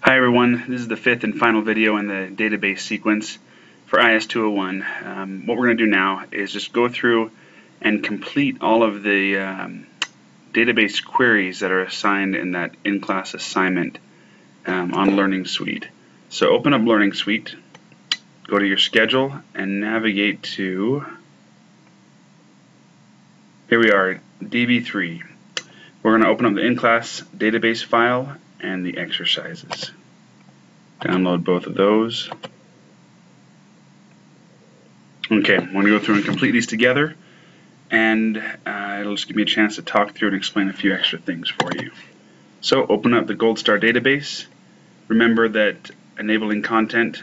Hi everyone, this is the fifth and final video in the database sequence for IS-201. What we're going to do now is just go through and complete all of the database queries that are assigned in that in-class assignment on Learning Suite. So open up Learning Suite, go to your schedule, and navigate to, here we are, DB3. We're going to open up the in-class database file and the exercises. Download both of those. Okay, I'm going to go through and complete these together, and it'll just give me a chance to talk through and explain a few extra things for you. So open up the Gold Star database. Remember that enabling content,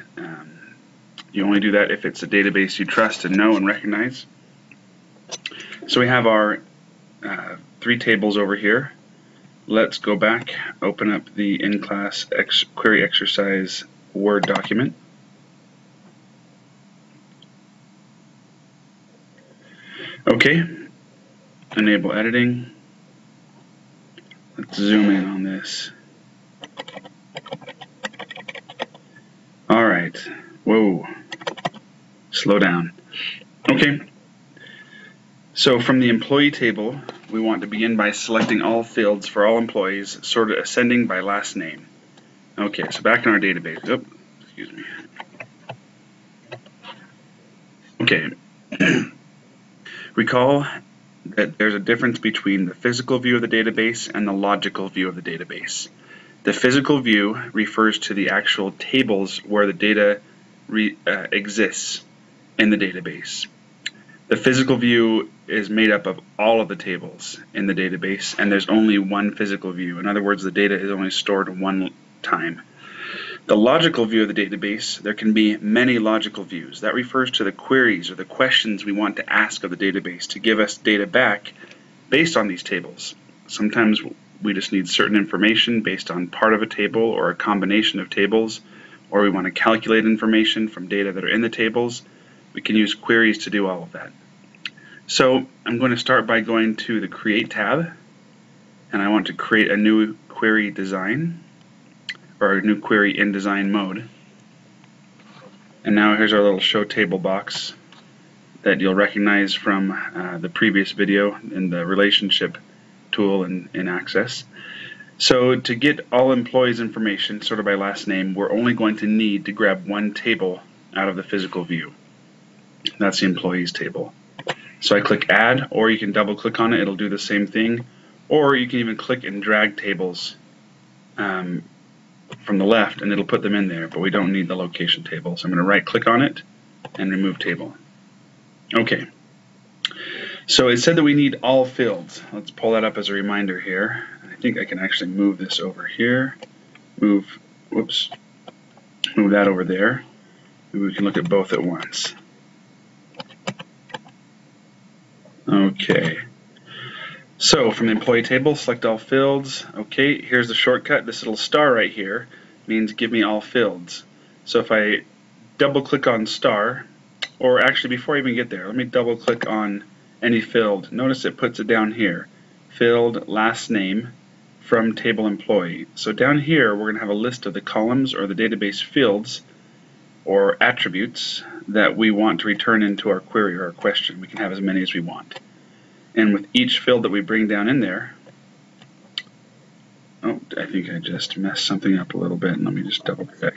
you only do that if it's a database you trust and know and recognize. So we have our 3 tables over here. Let's go back, open up the in-class query exercise Word document. Okay, enable editing. Let's zoom in on this. Alright, whoa, slow down. Okay, so from the employee table, we want to begin by selecting all fields for all employees, sorted ascending by last name. Okay, so back in our database. Oops, excuse me. Okay. Recall that there's a difference between the physical view of the database and the logical view of the database. The physical view refers to the actual tables where the data exists in the database. The physical view is made up of all of the tables in the database, and there's only one physical view. In other words, the data is only stored one time. The logical view of the database, there can be many logical views. That refers to the queries or the questions we want to ask of the database to give us data back based on these tables. Sometimes we just need certain information based on part of a table or a combination of tables, or we want to calculate information from data that are in the tables. We can use queries to do all of that. So I'm going to start by going to the Create tab, and I want to create a new query design, or a new query in design mode. And now here's our little show table box that you'll recognize from the previous video in the relationship tool in Access. So to get all employees information sorted by last name, we're only going to need to grab one table out of the physical view. That's the employees table. So I click add, or you can double click on it, it'll do the same thing, or you can even click and drag tables from the left and it'll put them in there, but we don't need the location table. So I'm going to right click on it and remove table. Okay, so it said that we need all fields. Let's pull that up as a reminder here. I think I can actually move this over here, move that over there. Maybe we can look at both at once. Okay, so from the employee table, select all fields. Okay, here's the shortcut. This little star right here means give me all fields. So if I double click on star, or actually before I even get there, let me double click on any field. Notice it puts it down here. Field last name from table employee. So down here we're going to have a list of the columns or the database fields or attributes that we want to return into our query or our question. We can have as many as we want. And with each field that we bring down in there, oh, I think I just messed something up a little bit. Let me just double check.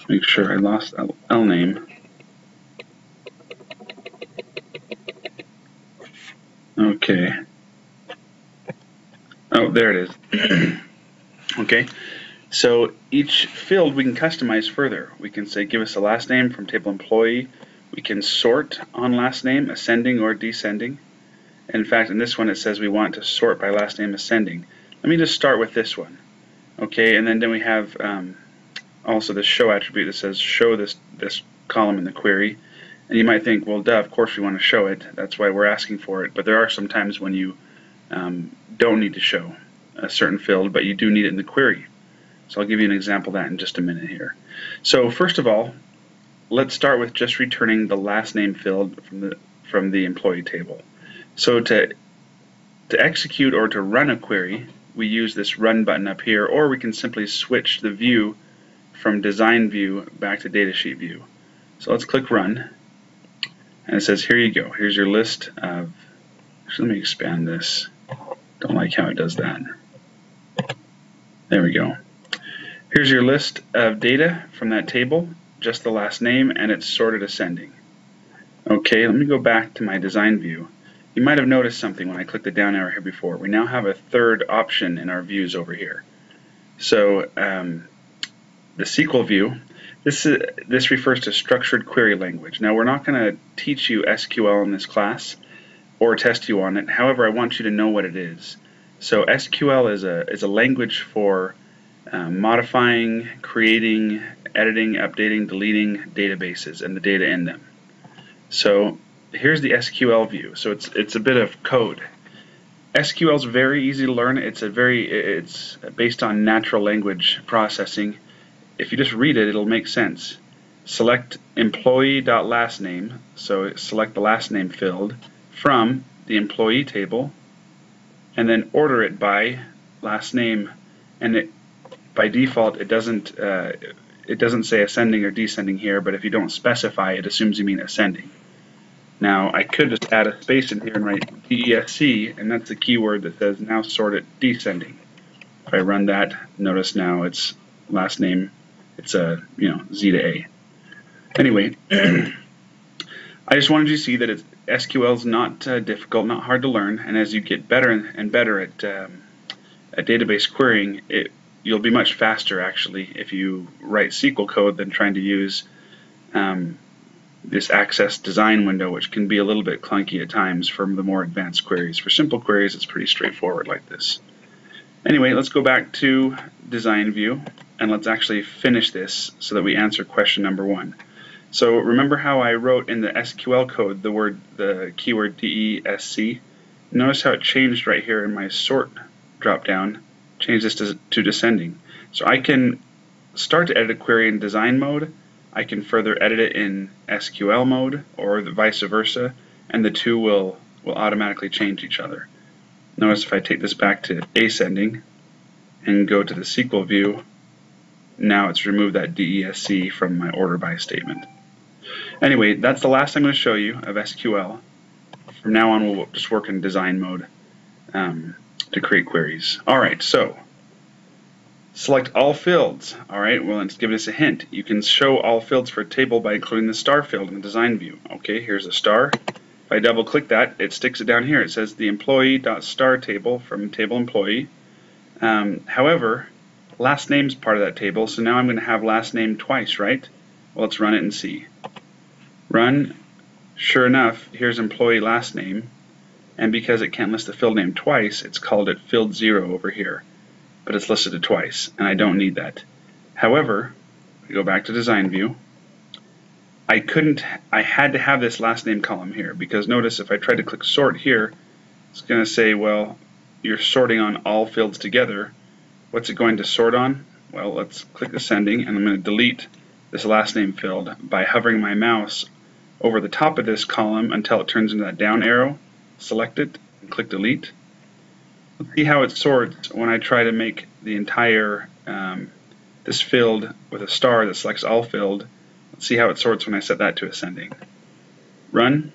Make sure I lost L name. Okay. Oh, there it is. Okay. So each field we can customize further. We can say give us a last name from table employee. We can sort on last name, ascending or descending. In fact, in this one it says we want to sort by last name ascending. Let me just start with this one. Okay, and then we have also this show attribute that says show this column in the query. And you might think, well, duh, of course we want to show it. That's why we're asking for it. But there are some times when you don't need to show a certain field, but you do need it in the query. So I'll give you an example of that in just a minute here. So first of all, let's start with just returning the last name field from the employee table. So to execute or to run a query, we use this Run button up here, or we can simply switch the view from Design View back to Datasheet View. So let's click Run, and it says, here you go. Here's your list of, actually, let me expand this. Don't like how it does that. There we go. Here's your list of data from that table, just the last name, and it's sorted ascending. Okay, let me go back to my design view. You might have noticed something when I clicked the down arrow here before. We now have a third option in our views over here. So the SQL view, this refers to structured query language. Now we're not going to teach you SQL in this class or test you on it. However, I want you to know what it is. So SQL is a language for modifying, creating, editing, updating, deleting databases and the data in them. So here's the SQL view. So it's a bit of code. SQL is very easy to learn. It's based on natural language processing. If you just read it, it'll make sense. Select employee.lastname. So select the last name field from the employee table, and then order it by last name. And by default, it doesn't say ascending or descending here, but if you don't specify, it assumes you mean ascending. Now, I could just add a space in here and write DESC, and that's the keyword that says now sort it descending. If I run that, notice now it's last name, it's Z to A. Anyway, I just wanted you to see that SQL is not difficult, not hard to learn, and as you get better and better at database querying, you'll be much faster actually if you write SQL code than trying to use this Access design window, which can be a little bit clunky at times for the more advanced queries. For simple queries, it's pretty straightforward like this. Anyway, let's go back to design view and let's actually finish this so that we answer question number 1. So remember how I wrote in the SQL code the keyword DESC? Notice how it changed right here in my sort drop down, change this to descending. So I can start to edit a query in design mode, I can further edit it in SQL mode, or the vice versa, and the two will automatically change each other. Notice if I take this back to ascending and go to the SQL view, now it's removed that DESC from my order by statement. Anyway, that's the last I'm going to show you of SQL. From now on, we'll just work in design mode to create queries. Alright, so select all fields. Alright, well, let's give this a hint. You can show all fields for a table by including the star field in the design view. Okay, here's a star. If I double click that, it sticks it down here. It says the employee.star table from table employee. However, last name's part of that table, so now I'm going to have last name twice, right? Well, let's run it and see. Run. Sure enough, here's employee last name, and because it can't list the field name twice, it's called it field 0 over here, but it's listed it twice, and I don't need that. However, we go back to design view. I had to have this last name column here, because notice if I try to click sort here, it's going to say, well, you're sorting on all fields together. What's it going to sort on? Well, let's click ascending, and I'm going to delete this last name field by hovering my mouse over the top of this column until it turns into that down arrow. Select it and click delete. Let's see how it sorts when I try to make the entire this field with a star that selects all field. Let's see how it sorts when I set that to ascending. Run.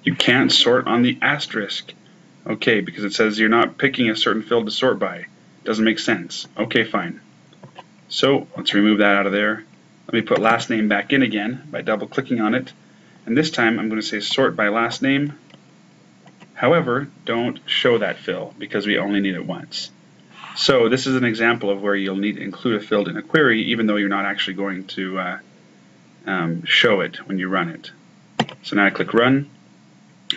You can't sort on the asterisk. Okay, because it says you're not picking a certain field to sort by. Doesn't make sense. Okay, fine. So let's remove that out of there. Let me put last name back in again by double clicking on it. And this time I'm going to say sort by last name. However, don't show that field because we only need it once. So this is an example of where you'll need to include a field in a query even though you're not actually going to show it when you run it. So now I click run.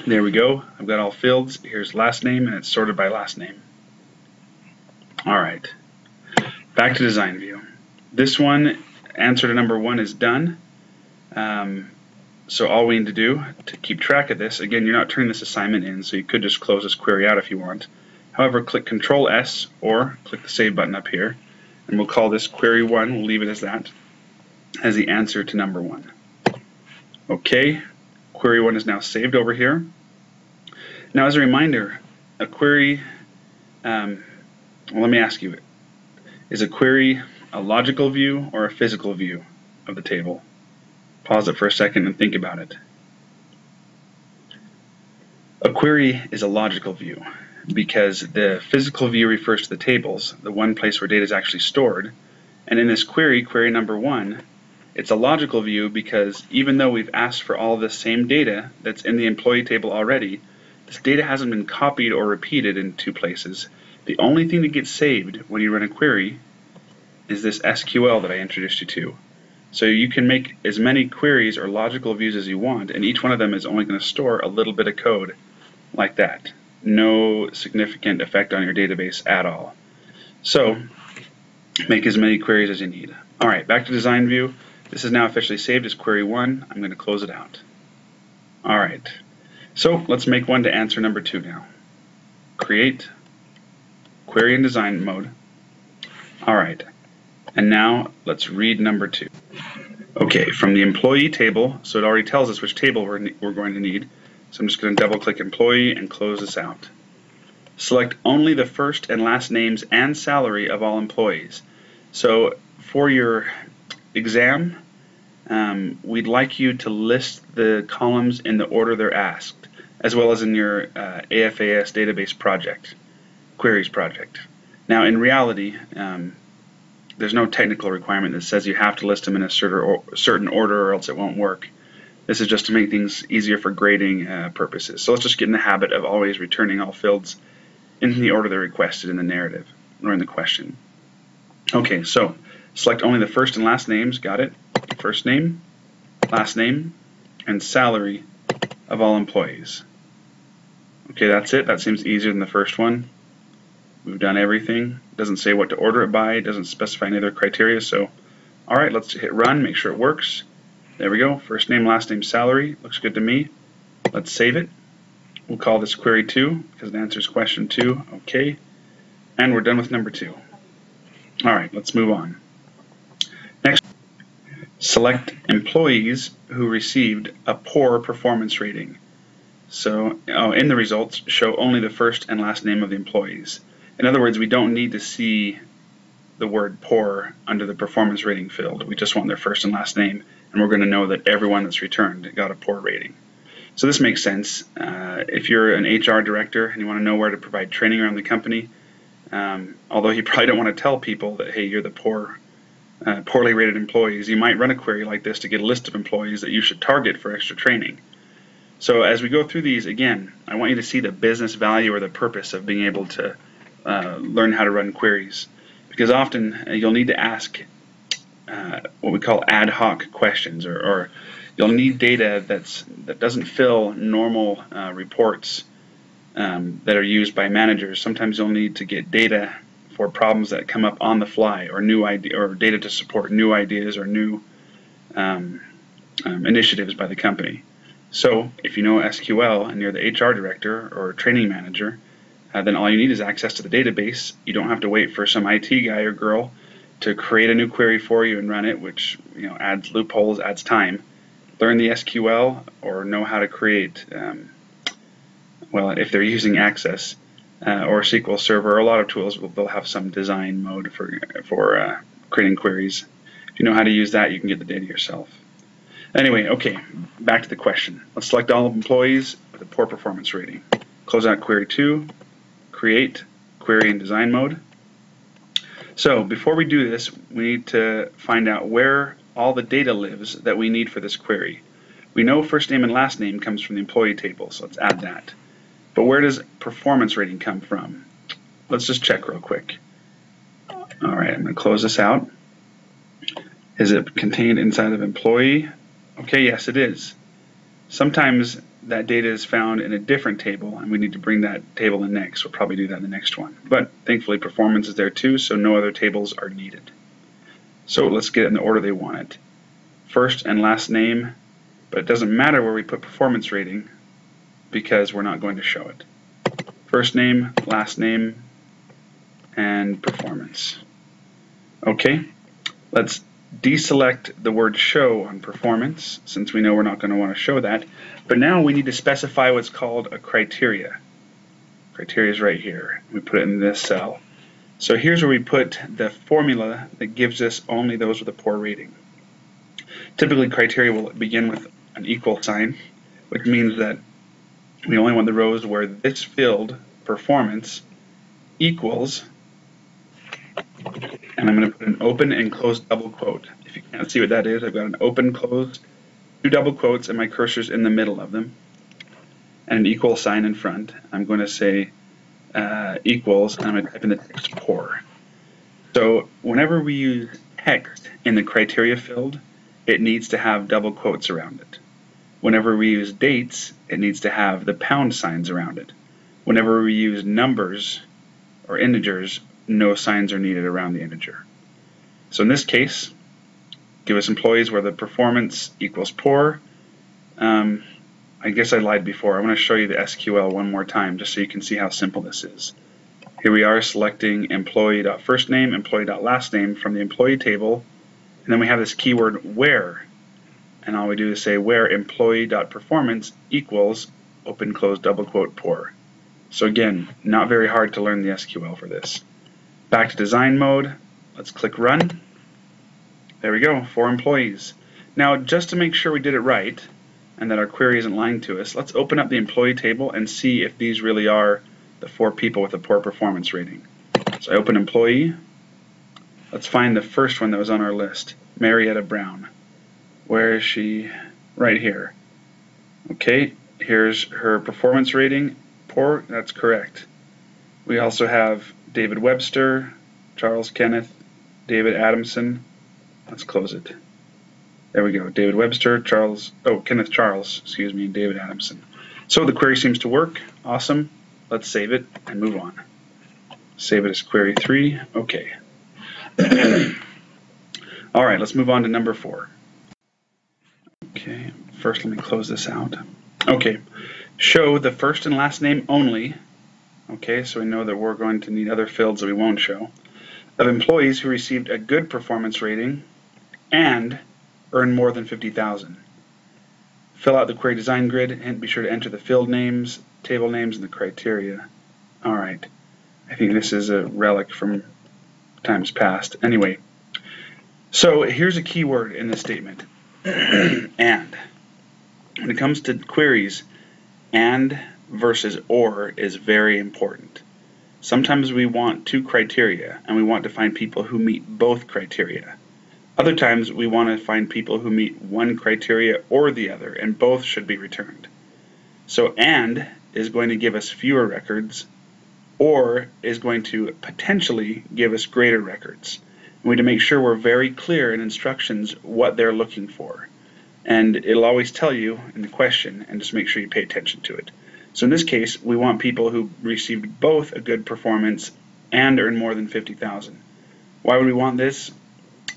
There we go. I've got all fields. Here's last name and it's sorted by last name. Alright. Back to design view. This one, answer to number 1 is done. So all we need to do to keep track of this, again, you're not turning this assignment in, so you could just close this query out if you want. However, click Control S or click the Save button up here, and we'll call this query 1. We'll leave it as that, as the answer to number 1. Okay, query 1 is now saved over here. Now, as a reminder, a query well, let me ask you, is a query a logical view or a physical view of the table? Pause it for a second and think about it. A query is a logical view because the physical view refers to the tables, the one place where data is actually stored. And in this query, query number 1, it's a logical view because even though we've asked for all the same data that's in the employee table already, this data hasn't been copied or repeated in 2 places. The only thing that gets saved when you run a query is this SQL that I introduced you to. So you can make as many queries or logical views as you want, and each one of them is only going to store a little bit of code like that. No significant effect on your database at all. So make as many queries as you need. All right, back to design view. This is now officially saved as query 1. I'm going to close it out. All right, so let's make one to answer number 2 now. Create, query in design mode. All right, and now let's read number 2. Okay, from the employee table, so it already tells us which table we're going to need. So I'm just going to double click employee and close this out. Select only the first and last names and salary of all employees. So for your exam, we'd like you to list the columns in the order they're asked, as well as in your AFAS database project, queries project. Now in reality, there's no technical requirement that says you have to list them in a certain order or else it won't work. This is just to make things easier for grading purposes. So let's just get in the habit of always returning all fields in the order they're requested in the narrative or in the question. Okay, so select only the first and last names, got it? First name, last name, and salary of all employees. Okay, that's it. That seems easier than the first one. We've done everything. It doesn't say what to order it by. It doesn't specify any other criteria. So, all right, let's hit run, make sure it works. There we go. First name, last name, salary. Looks good to me. Let's save it. We'll call this query 2 because it answers question 2. Okay. And we're done with number 2. All right, let's move on. Next, select employees who received a poor performance rating. So in the results, show only the first and last name of the employees. In other words, we don't need to see the word poor under the performance rating field. We just want their first and last name, and we're going to know that everyone that's returned got a poor rating. So this makes sense. If you're an HR director and you want to know where to provide training around the company, although you probably don't want to tell people that, hey, you're the poorly rated employees, you might run a query like this to get a list of employees that you should target for extra training. So as we go through these, again, I want you to see the business value or the purpose of being able to learn how to run queries. Because often you'll need to ask what we call ad hoc questions, or you'll need data that doesn't fill normal reports that are used by managers. Sometimes you'll need to get data for problems that come up on the fly, or new idea, or data to support new ideas or new initiatives by the company. So if you know SQL and you're the HR director or training manager, then all you need is access to the database. You don't have to wait for some IT guy or girl to create a new query for you and run it, which adds loopholes, adds time. Learn the SQL or know how to create, well, if they're using Access or SQL Server, or a lot of tools, they'll have some design mode for creating queries. If you know how to use that, you can get the data yourself. Anyway, okay, back to the question. Let's select all employees with a poor performance rating. Close out query 2, create, query in design mode. So before we do this, we need to find out where all the data lives that we need for this query. We know first name and last name comes from the employee table, so let's add that. But where does performance rating come from? Let's just check real quick. All right, I'm going to close this out. Is it contained inside of employee? Okay, yes, it is. Sometimes that data is found in a different table, and we need to bring that table in next. We'll probably do that in the next one. But thankfully, performance is there too, so no other tables are needed. So let's get it in the order they want it. First and last name, but it doesn't matter where we put performance rating because we're not going to show it. First name, last name, and performance. Okay, let's deselect the word show on performance since we know we're not going to want to show that. But now we need to specify what's called a criteria. Criteria is right here. We put it in this cell. So here's where we put the formula that gives us only those with a poor rating. Typically, criteria will begin with an equal sign, which means that we only want the rows where this field, performance, equals, and I'm going to put an open and closed double quote. If you can't see what that is, I've got an open, closed, 2 double quotes, and my cursor's in the middle of them, and an equal sign in front. I'm going to say equals, and I'm going to type in the text poor. So whenever we use text in the criteria field, it needs to have double quotes around it. Whenever we use dates, it needs to have the pound signs around it. Whenever we use numbers or integers, no signs are needed around the integer. So in this case, give us employees where the performance equals poor. I guess I lied before. I want to show you the SQL one more time just so you can see how simple this is. Here we are selecting employee.firstname, employee.lastname from the employee table, and then we have this keyword where, and all we do is say where employee.performance equals open, close, double quote, poor. So again, not very hard to learn the SQL for this. Back to design mode, let's click run. There we go, 4 employees. Now just to make sure we did it right, and that our query isn't lying to us, let's open up the employee table and see if these really are the 4 people with a poor performance rating. So I open employee. Let's find the first one that was on our list, Marietta Brown. Where is she? Right here. Okay, here's her performance rating, poor, that's correct. We also have David Webster, Charles Kenneth, David Adamson. Let's close it. There we go, David Webster, Kenneth Charles, excuse me, David Adamson. So the query seems to work, awesome. Let's save it and move on. Save it as query 3, okay. All right, let's move on to number 4. Okay, first let me close this out. Okay, show the first and last name only. Okay, so we know that we're going to need other fields that we won't show. Of employees who received a good performance rating and earn more than 50,000. Fill out the query design grid and be sure to enter the field names, table names, and the criteria. All right, I think this is a relic from times past. Anyway, so here's a keyword in this statement, and. When it comes to queries, and versus or is very important. Sometimes we want 2 criteria, and we want to find people who meet both criteria. Other times we want to find people who meet one criteria or the other, and both should be returned. So and is going to give us fewer records, or is going to potentially give us greater records. We need to make sure we're very clear in instructions what they're looking for. And it'll always tell you in the question, and just make sure you pay attention to it. So in this case, we want people who received both a good performance and earn more than 50,000. Why would we want this?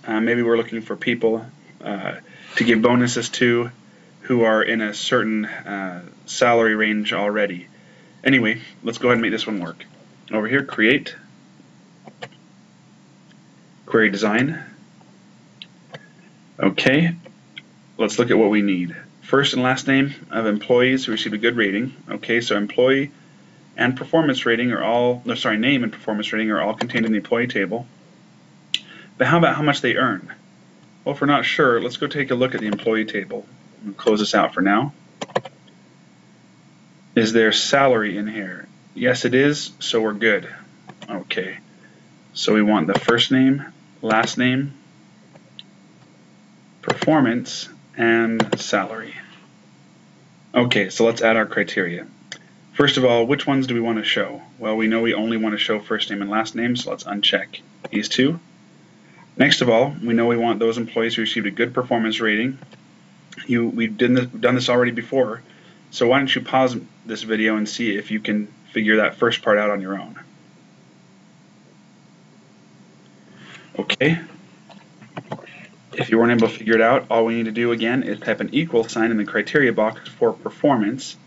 Maybe we're looking for people to give bonuses to who are in a certain salary range already. Anyway, let's go ahead and make this one work. Over here, create, query design. Okay, let's look at what we need. First and last name of employees who received a good rating. Okay, so employee and performance rating are all, no, sorry, name and performance rating are all contained in the employee table. But how about how much they earn? Well, if we're not sure, let's go take a look at the employee table. We'll close this out for now. Is there salary in here? Yes, it is, so we're good. Okay, so we want the first name, last name, performance, and salary. Okay, so let's add our criteria. First of all, which ones do we want to show? Well, we know we only want to show first name and last name, so let's uncheck these 2. Next of all, we know we want those employees who received a good performance rating. We've done this already before, so why don't you pause this video and see if you can figure that first part out on your own. Okay. If you weren't able to figure it out, all we need to do again is type an equal sign in the criteria box for performance,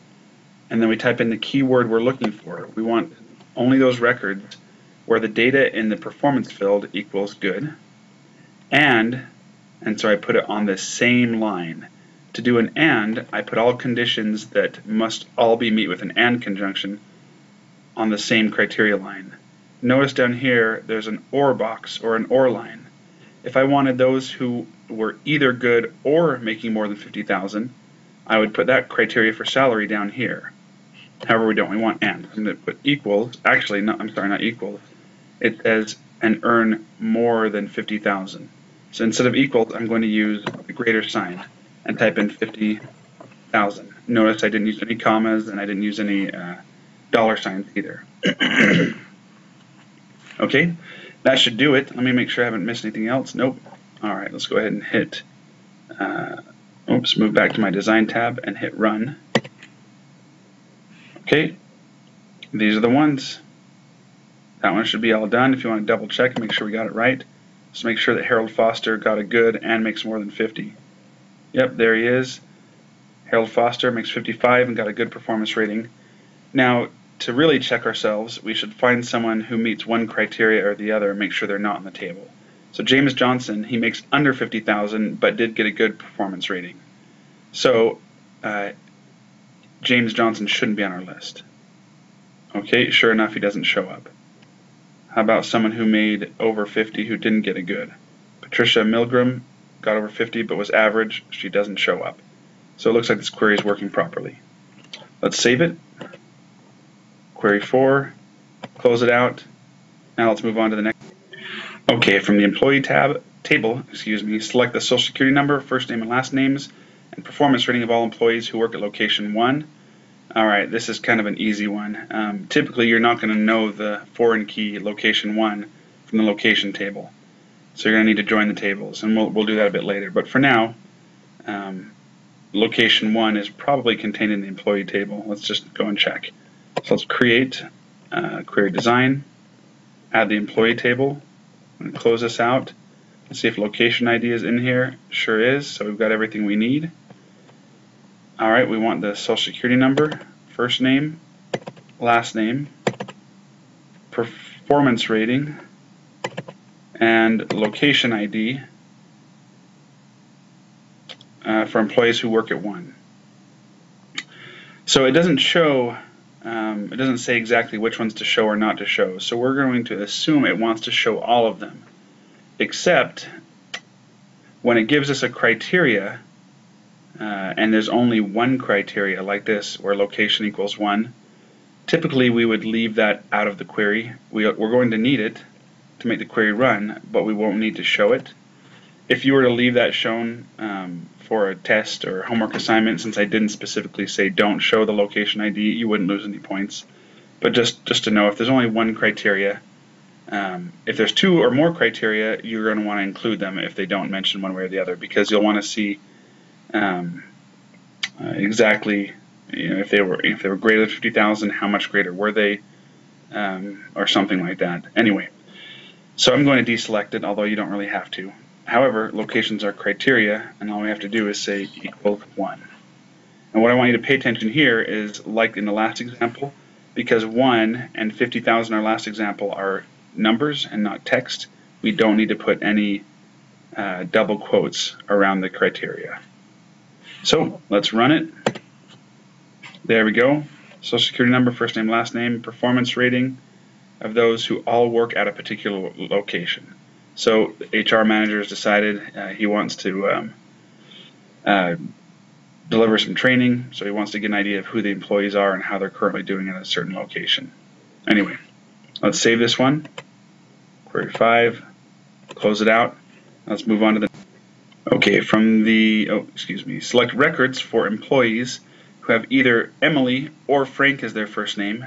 and then we type in the keyword we're looking for. We want only those records where the data in the performance field equals good, and so I put it on the same line. To do an and, I put all conditions that must all be met with an and conjunction on the same criteria line. Notice down here there's an or box or an or line. If I wanted those who were either good or making more than 50,000, I would put that criteria for salary down here. However, we don't. We want and. I'm going to put equals. Actually, no, I'm sorry, not equals. It says and earn more than 50,000. So instead of equals, I'm going to use the greater sign and type in 50,000. Notice I didn't use any commas and I didn't use any dollar signs either. Okay, that should do it. Let me make sure I haven't missed anything else. Nope. All right, let's go ahead and hit, move back to my design tab and hit run. Okay, these are the ones. That one should be all done. If you want to double check and make sure we got it right, just make sure that Harold Foster got a good and makes more than 50. Yep, there he is. Harold Foster makes 55 and got a good performance rating. Now, to really check ourselves, we should find someone who meets one criteria or the other and make sure they're not on the table. So James Johnson, he makes under 50,000 but did get a good performance rating. So James Johnson shouldn't be on our list. Okay, sure enough, he doesn't show up. How about someone who made over 50 who didn't get a good? Patricia Milgram got over 50 but was average. She doesn't show up. So it looks like this query is working properly. Let's save it. Query 4, close it out. Now let's move on to the next. Okay, from the employee table, select the social security number, first name and last names, and performance rating of all employees who work at location 1. Alright, this is kind of an easy one. Typically you're not going to know the foreign key location 1 from the location table. So you're going to need to join the tables, and we'll do that a bit later. But for now, location 1 is probably contained in the employee table. Let's just go and check. So let's create query design, add the employee table, and close this out. Let's see if location ID is in here. Sure is, so we've got everything we need. Alright, we want the social security number, first name, last name, performance rating, and location ID for employees who work at 1. So it doesn't show, it doesn't say exactly which ones to show or not to show, so we're going to assume it wants to show all of them, except when it gives us a criteria and there's only one criteria like this where location equals 1, typically we would leave that out of the query. We're going to need it to make the query run, but we won't need to show it. If you were to leave that shown for a test or homework assignment, since I didn't specifically say don't show the location ID, you wouldn't lose any points. But just to know, if there's only one criteria, if there's 2 or more criteria, you're going to want to include them if they don't mention one way or the other, because you'll want to see exactly, if they were greater than 50,000, how much greater were they, or something like that. Anyway, so I'm going to deselect it, although you don't really have to. However, locations are criteria, and all we have to do is say equals 1. And what I want you to pay attention here is, like in the last example, because 1 and 50,000, our last example, are numbers and not text, we don't need to put any double quotes around the criteria. So let's run it. There we go. Social security number, first name, last name, performance rating of those who all work at a particular location. So the HR manager has decided he wants to deliver some training, so he wants to get an idea of who the employees are and how they're currently doing at a certain location. Anyway, let's save this one. Query 5, close it out. Let's move on to the. Okay, from the, select records for employees who have either Emily or Frank as their first name.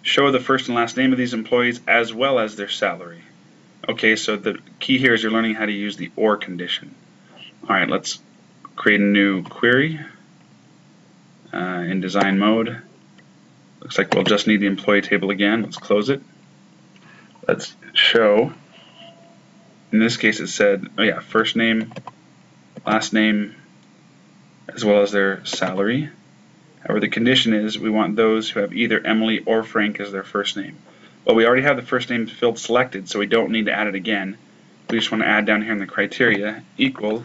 Show the first and last name of these employees as well as their salary. Okay, so the key here is you're learning how to use the OR condition. Alright, let's create a new query in design mode. Looks like we'll just need the employee table again. Let's close it. Let's show. In this case it said, first name, last name, as well as their salary. However, the condition is we want those who have either Emily or Frank as their first name. Well, we already have the first name field selected, so we don't need to add it again. We just want to add down here in the criteria equals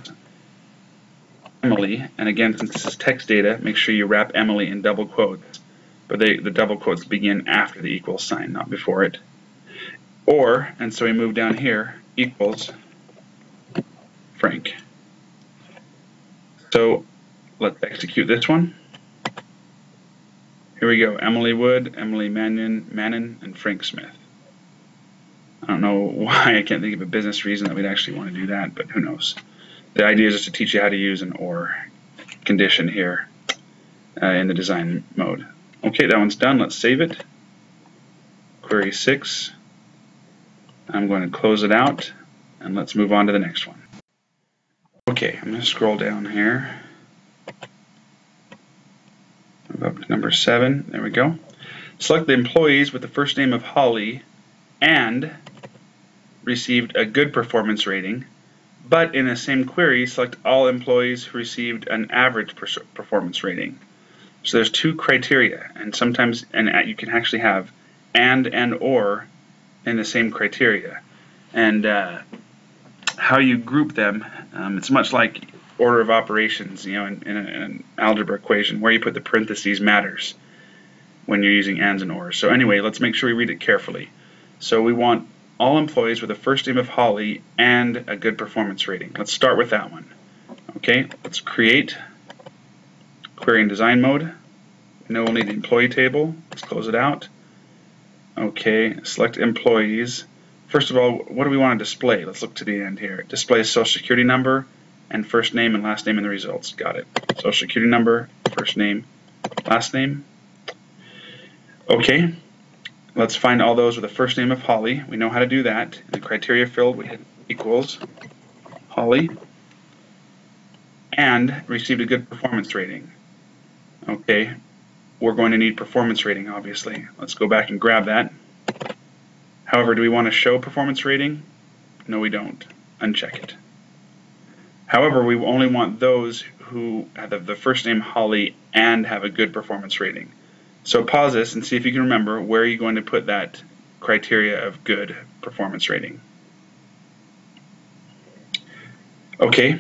Emily, and again, since this is text data, make sure you wrap Emily in double quotes. but the double quotes begin after the equals sign, not before it. Or, and so we move down here, equals Frank. So let's execute this one. Here we go, Emily Wood, Emily Mannon, and Frank Smith. I don't know why I can't think of a business reason that we'd actually want to do that, but who knows. The idea is just to teach you how to use an OR condition here in the design mode. Okay, that one's done. Let's save it. Query 6. I'm going to close it out, and let's move on to the next one. Okay, I'm going to scroll down here. Move up to number 7. There we go. Select the employees with the first name of Holly and received a good performance rating, but in the same query, select all employees who received an average performance rating. So there's two criteria, and sometimes you can actually have and or in the same criteria. And how you group them, it's much like order of operations, in an algebra equation. Where you put the parentheses matters when you're using ands and ors. So anyway, let's make sure we read it carefully. So we want all employees with the first name of Holly and a good performance rating. Let's start with that one. Okay, let's create query in design mode. We know we'll need the employee table. Let's close it out. Okay, select employees. First of all, what do we want to display? Let's look to the end here. Display social security number and first name and last name in the results. Got it. Social security number, first name, last name. Okay, let's find all those with the first name of Holly. We know how to do that. In the criteria field, we hit equals Holly and received a good performance rating. Okay, we're going to need performance rating, obviously. Let's go back and grab that. However, do we want to show performance rating? No, we don't. Uncheck it. However, we only want those who have the first name Holly and have a good performance rating. So pause this and see if you can remember where you're going to put that criteria of good performance rating. Okay,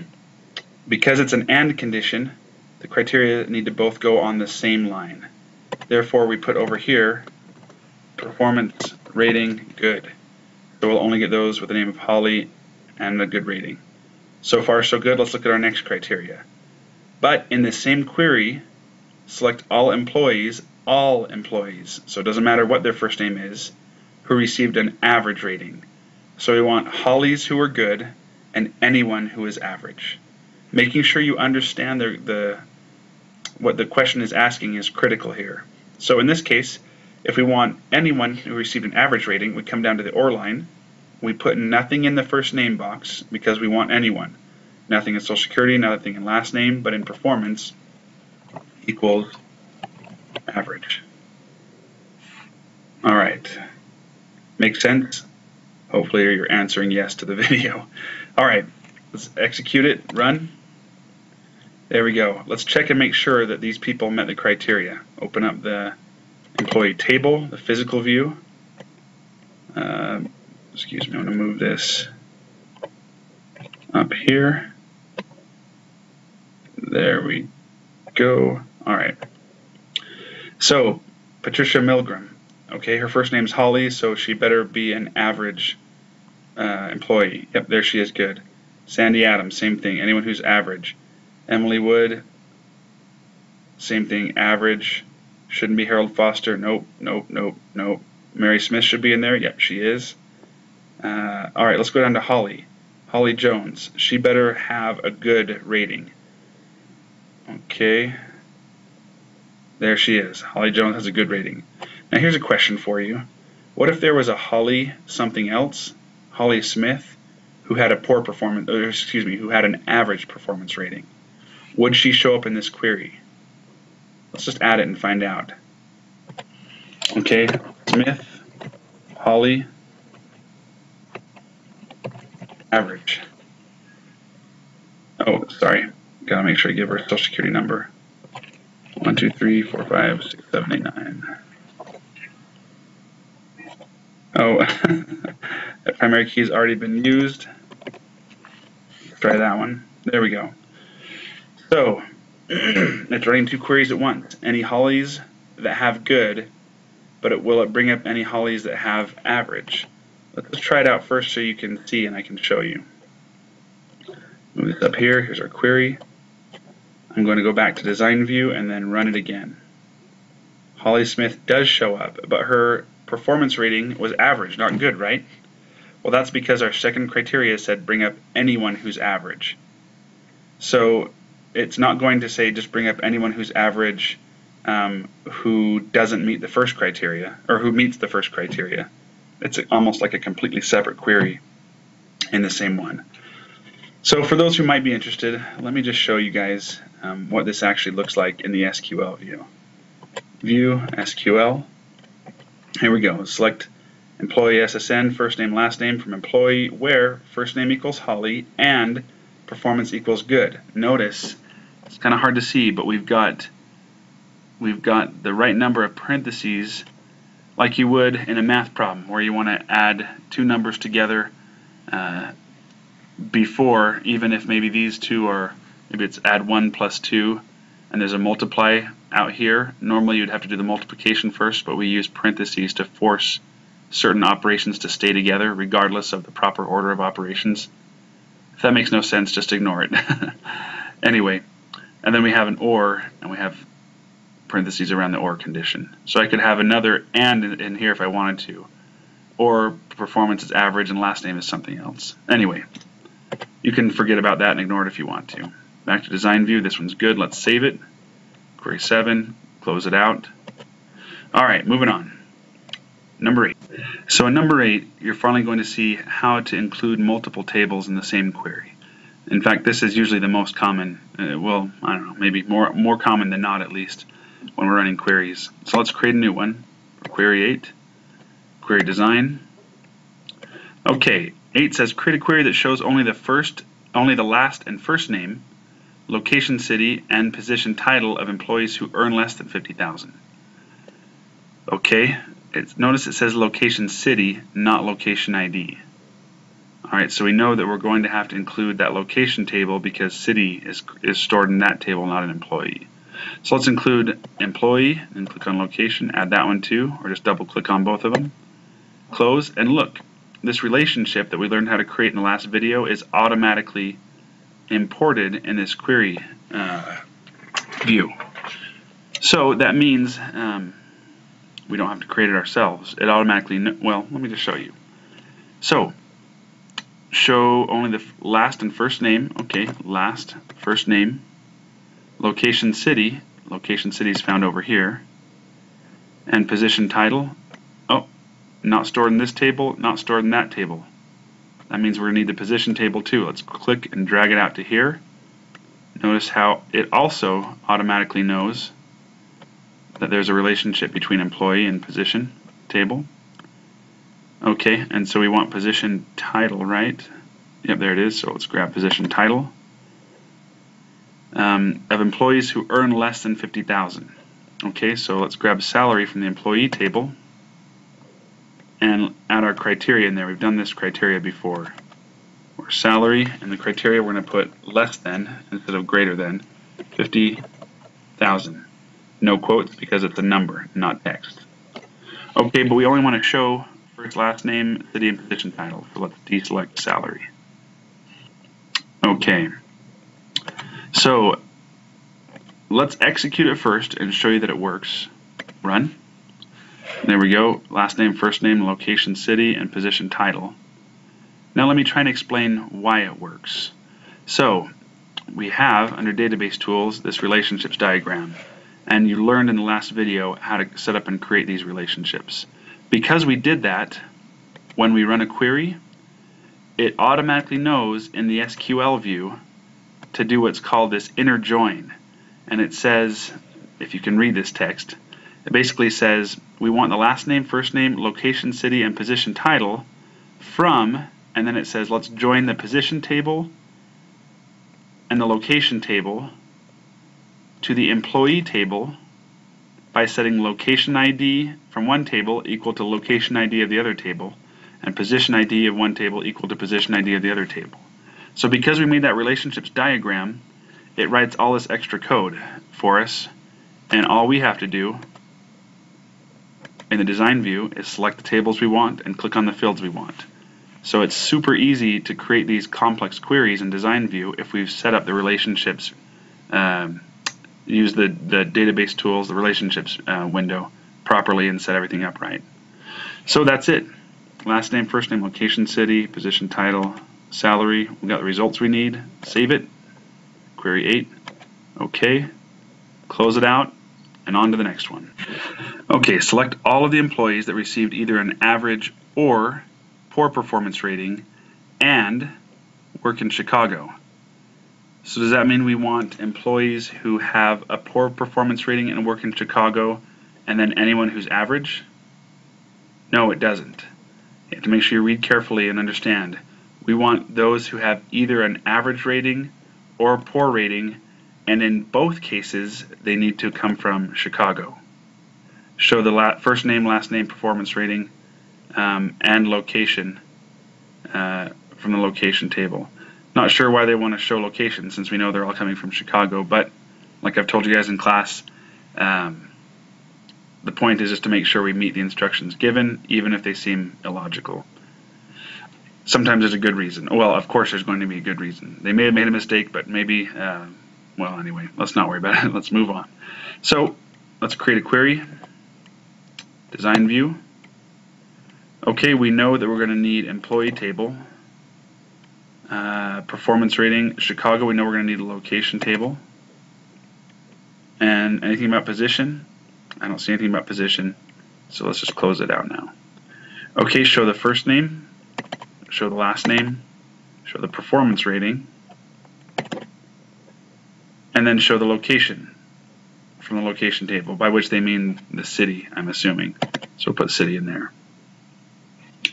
because it's an AND condition, the criteria need to both go on the same line. Therefore, we put over here performance rating good. So we'll only get those with the name of Holly and a good rating. So far, so good. Let's look at our next criteria. But in the same query, select all employees. So it doesn't matter what their first name is, who received an average rating. So we want Hollies who are good and anyone who is average. Making sure you understand what the question is asking is critical here. So in this case, if we want anyone who received an average rating, we come down to the OR line. We put nothing in the first name box because we want anyone. Nothing in social security, nothing in last name, but in performance equals average. All right. Makes sense? Hopefully you're answering yes to the video. All right, let's execute it, run. There we go. Let's check and make sure that these people met the criteria. Open up the employee table, the physical view. Excuse me, I'm going to move this up here. There we go. All right. So, Patricia Milgram. Okay, her first name's Holly, so she better be an average employee. Yep, there she is, good. Sandy Adams, same thing, anyone who's average. Emily Wood, same thing, average. Shouldn't be Harold Foster, nope, nope, nope, nope. Mary Smith should be in there, yep, she is. All right, let's go down to Holly. Holly Jones, she better have a good rating. Okay, there she is. Holly Jones has a good rating. Now here's a question for you. What if there was a Holly something else, Holly Smith, who had a poor performance, or excuse me, who had an average performance rating? Would she show up in this query? Let's just add it and find out. Okay, Smith, Holly, average. Oh, sorry. Gotta make sure I give her a social security number. 1, 2, 3, 4, 5, 6, 7, 8, 9. Oh, that primary key has already been used. Let's try that one. There we go. So, it's running two queries at once. Any Hollies that have good, but will it bring up any Hollies that have average? Let's try it out first so you can see and I can show you. Move this up here. Here's our query. I'm going to go back to design view and then run it again. Holly Smith does show up, but her performance rating was average, not good, right? Well, that's because our second criteria said bring up anyone who's average. So it's not going to say just bring up anyone who's average who doesn't meet the first criteria, or who meets the first criteria. It's almost like a completely separate query in the same one. So for those who might be interested, let me just show you guys what this actually looks like in the SQL view. View, SQL. Here we go. Select employee SSN, first name, last name from employee, where first name equals Holly and performance equals good. Notice, it's kind of hard to see, but we've got the right number of parentheses like you would in a math problem where you want to add two numbers together before, even if maybe these two are, maybe it's add 1 plus 2 and there's a multiply out here. Normally you'd have to do the multiplication first, but we use parentheses to force certain operations to stay together regardless of the proper order of operations. If that makes no sense, just ignore it. Anyway, and then we have an or, and we have parentheses around the or condition. So I could have another and in here if I wanted to, or performance is average and last name is something else. Anyway, you can forget about that and ignore it if you want to. Back to design view. This one's good. Let's save it. Query 7, close it out. Alright, moving on. Number 8. So in number 8, you're finally going to see how to include multiple tables in the same query. In fact, this is usually the most common, well, I don't know, maybe more common than not at least, when we're running queries. So let's create a new one for query 8. Query design. Okay, 8 says create a query that shows only the last and first name, location, city, and position title of employees who earn less than $50,000. Okay, notice it says location city, not location ID. Alright, so we know that we're going to have to include that location table because city is stored in that table, not an employee. So let's include employee and click on location, add that one too, or just double click on both of them. Close, and look, this relationship that we learned how to create in the last video is automatically imported in this query view. So that means we don't have to create it ourselves. It automatically, well, let me just show you. So, show only the last and first name. Okay, last, first name, location city. Location city is found over here. And position title. Oh, not stored in this table, not stored in that table. That means we're going to need the position table too. Let's click and drag it out to here. Notice how it also automatically knows that there's a relationship between employee and position table. Okay, and so we want position title, right? Yep, there it is. So let's grab position title of employees who earn less than $50,000. Okay, so let's grab salary from the employee table and add our criteria in there. We've done this criteria before. Or salary, and the criteria we're going to put less than instead of greater than 50,000. No quotes because it's a number, not text. Okay, but we only want to show first, last name, city, and position title. So let's deselect salary. Okay, so let's execute it first and show you that it works. Run. There we go. Last name, first name, location, city, and position title. Now let me try and explain why it works. So we have under database tools this relationships diagram, and you learned in the last video how to set up and create these relationships. Because we did that, when we run a query, it automatically knows in the SQL view to do what's called this inner join. And it says, if you can read this text, it basically says we want the last name, first name, location, city, and position title from, and then it says let's join the position table and the location table to the employee table by setting location ID from one table equal to location ID of the other table, and position ID of one table equal to position ID of the other table. So because we made that relationships diagram, it writes all this extra code for us, and all we have to do in the design view is select the tables we want and click on the fields we want. So it's super easy to create these complex queries in design view if we've set up the relationships, use the database tools, the relationships window properly and set everything up right. So that's it. Last name, first name, location, city, position, title, salary. We got the results we need. Save it. Query 8. OK. Close it out and on to the next one. OK, select all of the employees that received either an average or poor performance rating and work in Chicago. So does that mean we want employees who have a poor performance rating and work in Chicago and then anyone who's average? No, it doesn't. You have to make sure you read carefully and understand. We want those who have either an average rating or a poor rating, and in both cases they need to come from Chicago. Show the first name, last name, performance rating, and location from the location table. Not sure why they want to show location since we know they're all coming from Chicago, but like I've told you guys in class, the point is just to make sure we meet the instructions given, even if they seem illogical. Sometimes there's a good reason. Well, of course there's going to be a good reason. They may have made a mistake, but maybe, well, anyway, let's not worry about it. Let's move on. So let's create a query. Design view. Okay, we know that we're going to need employee table. Performance rating, Chicago, we know we're going to need a location table. And anything about position? I don't see anything about position, so let's just close it out now. Okay, show the first name, show the last name, show the performance rating, and then show the location from the location table, by which they mean the city, I'm assuming. So we'll put city in there.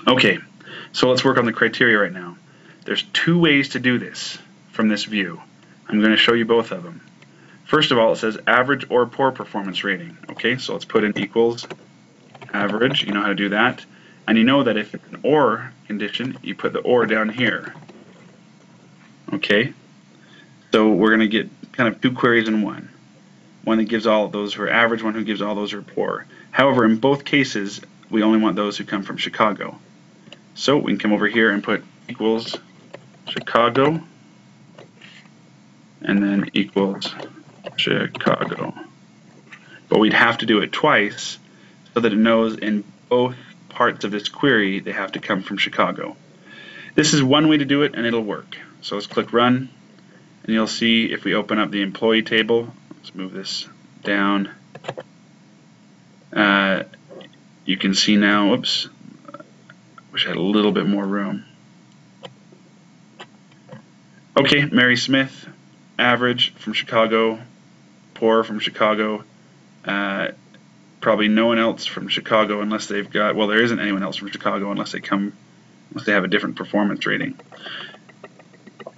Okay, so let's work on the criteria right now. There's two ways to do this from this view. I'm going to show you both of them. First of all, it says average or poor performance rating. Okay, so let's put in equals average. You know how to do that. And you know that if it's an or condition, you put the or down here. Okay, so we're going to get kind of two queries in one. One that gives all of those who are average, one who gives all those who are poor. However, in both cases, we only want those who come from Chicago. So we can come over here and put equals Chicago and then equals Chicago. But we'd have to do it twice so that it knows in both parts of this query they have to come from Chicago. This is one way to do it and it'll work. So let's click run and you'll see if we open up the employee table, let's move this down, you can see now, oops, wish I had a little bit more room. Okay, Mary Smith, average from Chicago, poor from Chicago, probably no one else from Chicago unless they've got, well, there isn't anyone else from Chicago unless they have a different performance rating.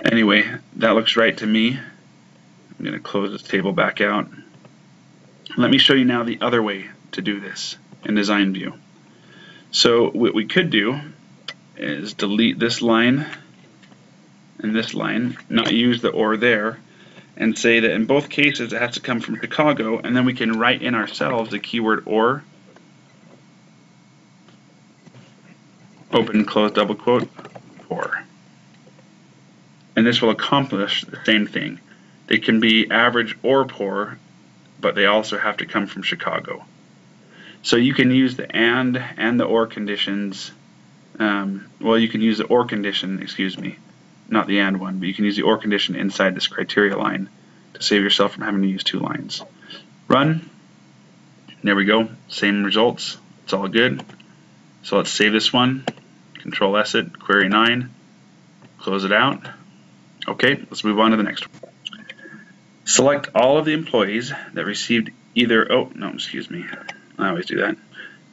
Anyway, that looks right to me. I'm going to close this table back out. Let me show you now the other way to do this in design view. So what we could do is delete this line and this line, not use the or there, and say that in both cases it has to come from Chicago, and then we can write in ourselves the keyword or, open, close, double quote, or. And this will accomplish the same thing. They can be average or poor, but they also have to come from Chicago. So you can use the and the or conditions, well, you can use the or condition, excuse me, not the and one, but you can use the or condition inside this criteria line to save yourself from having to use two lines. Run. There we go. Same results. It's all good. So let's save this one. Control S it. Query 9. Close it out. Okay, let's move on to the next one. Select all of the employees that received either, oh, no, excuse me. I always do that.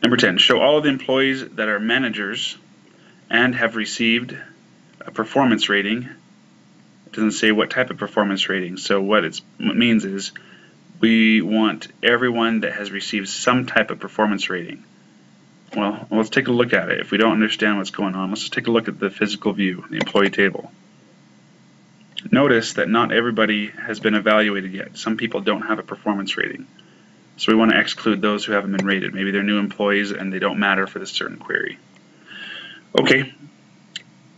Number 10, show all of the employees that are managers and have received a performance rating. It doesn't say what type of performance rating, so what it means is we want everyone that has received some type of performance rating. Well, let's take a look at it. If we don't understand what's going on, let's just take a look at the physical view, the employee table. Notice that not everybody has been evaluated yet. Some people don't have a performance rating. So we want to exclude those who haven't been rated. Maybe they're new employees and they don't matter for this certain query. Okay,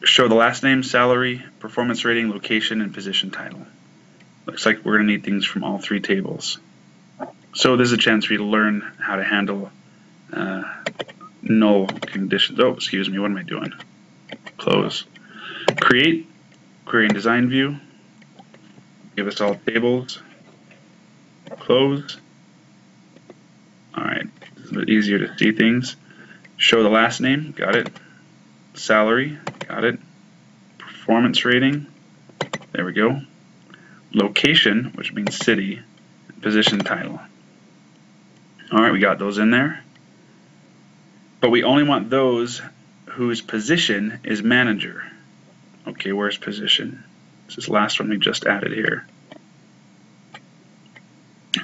show the last name, salary, performance rating, location, and position title. Looks like we're going to need things from all three tables. So this is a chance for you to learn how to handle null conditions. Oh, excuse me, what am I doing? Close. Create, query and design view. Give us all tables. Close. Alright, it's a bit easier to see things. Show the last name, got it. Salary, got it. Performance rating, there we go. Location, which means city, position title. Alright, we got those in there. But we only want those whose position is manager. Okay, where's position? This is the last one we just added here.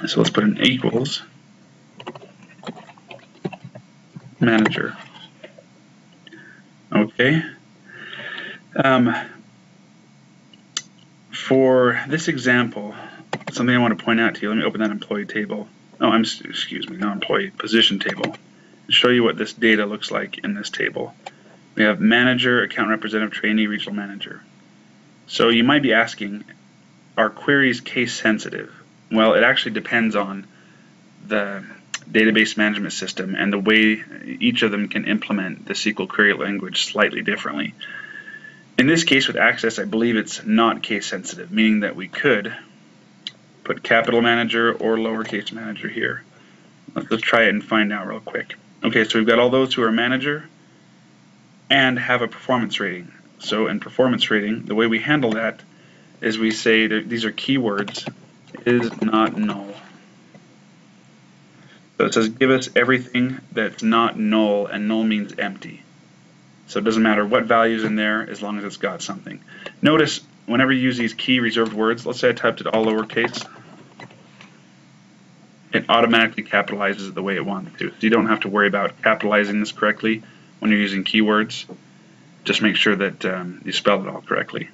So let's put an equals manager. Okay. For this example, something I want to point out to you, let me open that employee table. Oh, excuse me, not employee, position table. And show you what this data looks like in this table. We have manager, account representative, trainee, regional manager. So you might be asking, are queries case sensitive? Well, it actually depends on the database management system and the way each of them can implement the SQL query language slightly differently. In this case with Access, I believe it's not case sensitive, meaning that we could put capital manager or lowercase manager here. Let's try it and find out real quick. Okay, so we've got all those who are manager and have a performance rating. So in performance rating, the way we handle that is we say that these are keywords, is not null. So it says give us everything that's not null, and null means empty. So it doesn't matter what value is in there as long as it's got something. Notice whenever you use these key reserved words, let's say I typed it all lowercase, it automatically capitalizes it the way it wants to. So you don't have to worry about capitalizing this correctly when you're using keywords. Just make sure that you spell it all correctly.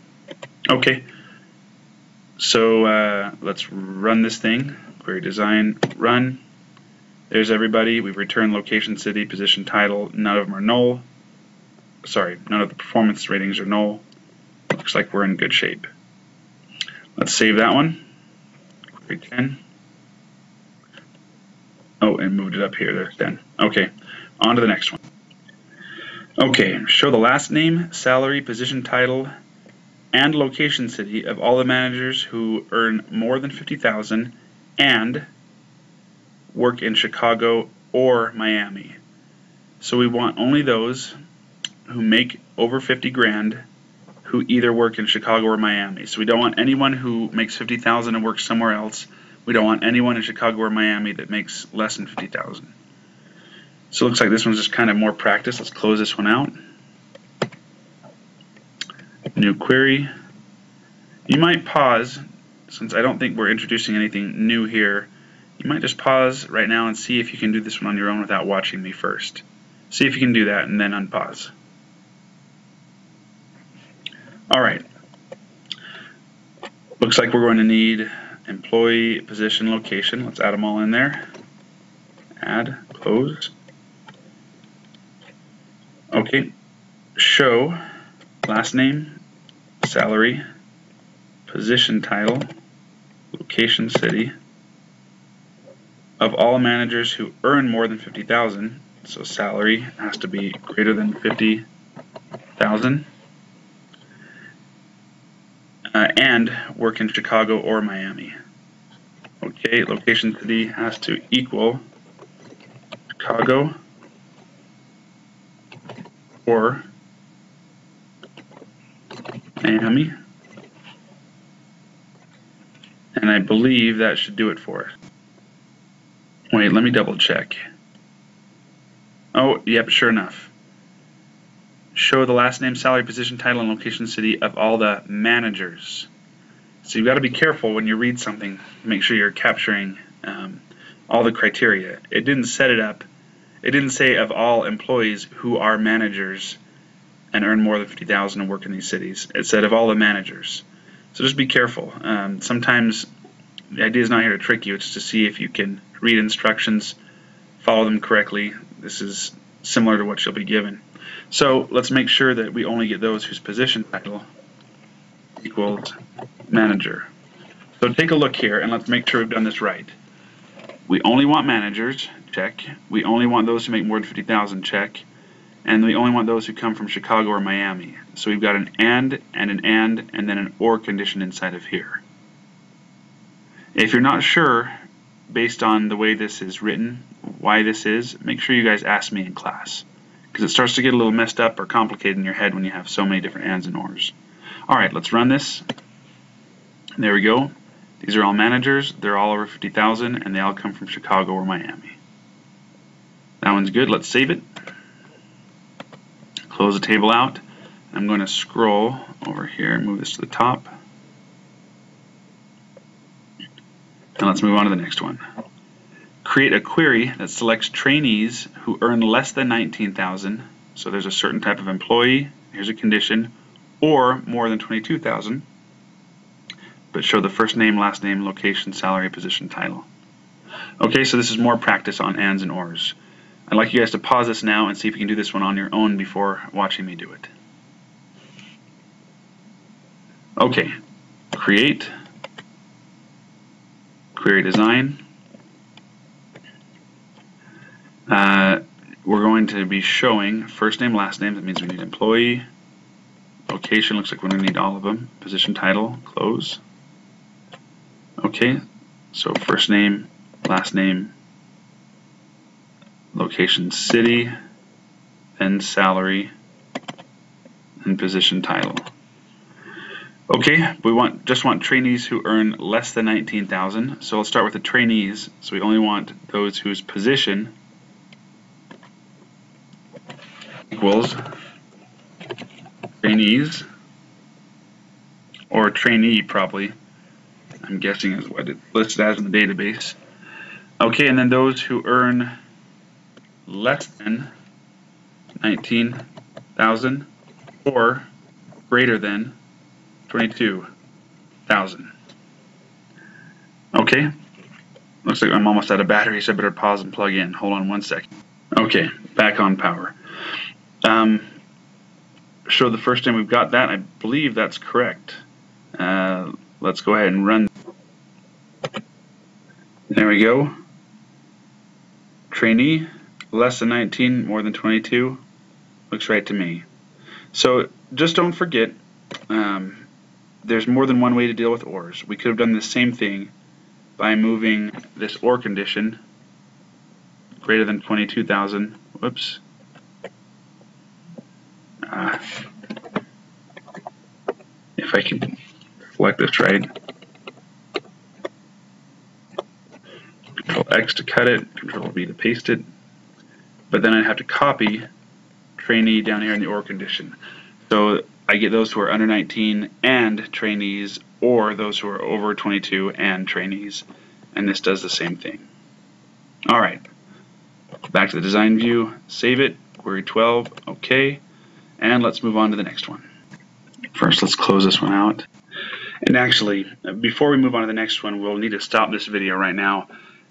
Okay, so let's run this thing. Query design, run. There's everybody. We've returned location, city, position, title. None of them are null. Sorry, none of the performance ratings are null. Looks like we're in good shape. Let's save that one. Query 10. Oh, and moved it up here. There's 10. Okay, on to the next one. Okay, show the last name, salary, position, title, and location city of all the managers who earn more than $50,000 and work in Chicago or Miami. So we want only those who make over 50 grand who either work in Chicago or Miami. So we don't want anyone who makes 50,000 and works somewhere else. We don't want anyone in Chicago or Miami that makes less than 50,000. So it looks like this one's just kind of more practice. Let's close this one out. New query. You might pause, since I don't think we're introducing anything new here. You might just pause right now and see if you can do this one on your own without watching me first. See if you can do that and then unpause. Alright. Looks like we're going to need employee, position, location. Let's add them all in there. Add, close. Okay. Show last name, salary, position title, location city of all managers who earn more than 50,000. So salary has to be greater than 50,000. And work in Chicago or Miami. Okay, location city has to equal Chicago or Miami. And I believe that should do it for us. Wait, let me double check. Oh, yep, sure enough. Show the last name, salary, position, title, and location city of all the managers. So you've got to be careful when you read something. Make sure you're capturing all the criteria. It didn't set it up. It didn't say of all employees who are managers and earn more than 50,000 and work in these cities. It said of all the managers. So just be careful. Sometimes The idea is not here to trick you, it's to see if you can read instructions, follow them correctly. This is similar to what you'll be given. So let's make sure that we only get those whose position title equals manager. So take a look here and let's make sure we've done this right. We only want managers, check. We only want those who make more than 50,000, check. And we only want those who come from Chicago or Miami. So we've got an and then an or condition inside of here. If you're not sure, based on the way this is written, why this is, make sure you guys ask me in class, because it starts to get a little messed up or complicated in your head when you have so many different ands and ors. Alright, let's run this. There we go. These are all managers, they're all over 50,000, and they all come from Chicago or Miami. That one's good, let's save it. Close the table out. I'm going to scroll over here and move this to the top. And let's move on to the next one. Create a query that selects trainees who earn less than 19,000. So there's a certain type of employee, here's a condition, or more than 22,000. But show the first name, last name, location, salary, position, title. Okay, so this is more practice on ands and ors. I'd like you guys to pause this now and see if you can do this one on your own before watching me do it. Okay, create, query design. We're going to be showing first name, last name, that means we need employee. Location, looks like we're going to need all of them. Position, title, close. Okay, so first name, last name, location, city, then salary, and position, title. Okay, we just want trainees who earn less than 19,000. So let's start with the trainees. So we only want those whose position equals trainees, or trainee probably, I'm guessing is what it listed as in the database. Okay, and then those who earn less than 19,000 or greater than 22,000. Okay, looks like I'm almost out of battery, so I better pause and plug in. Hold on one second. Okay, back on power. Show the first time we've got that. I believe that's correct. Let's go ahead and run. There we go. Trainee, less than 19, more than 22. Looks right to me. So just don't forget, there's more than one way to deal with ors. We could have done the same thing by moving this or condition greater than 22,000. Whoops. If I can select this right. Control X to cut it, Control V to paste it. But then I'd have to copy trainee down here in the or condition. So I get those who are under 19 and trainees, or those who are over 22 and trainees. And this does the same thing. Alright, back to the design view, save it, query 12, okay, and let's move on to the next one. First, let's close this one out. And actually, before we move on to the next one, we'll need to stop this video right now.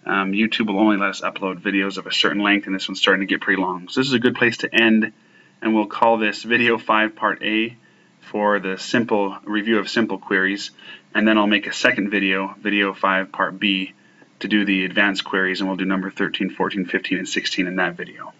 YouTube will only let us upload videos of a certain length, and this one's starting to get pretty long. So this is a good place to end, and we'll call this video 5 part A for the simple review of simple queries, and then I'll make a second video, video 5 part B, to do the advanced queries, and we'll do number 13, 14, 15, and 16 in that video.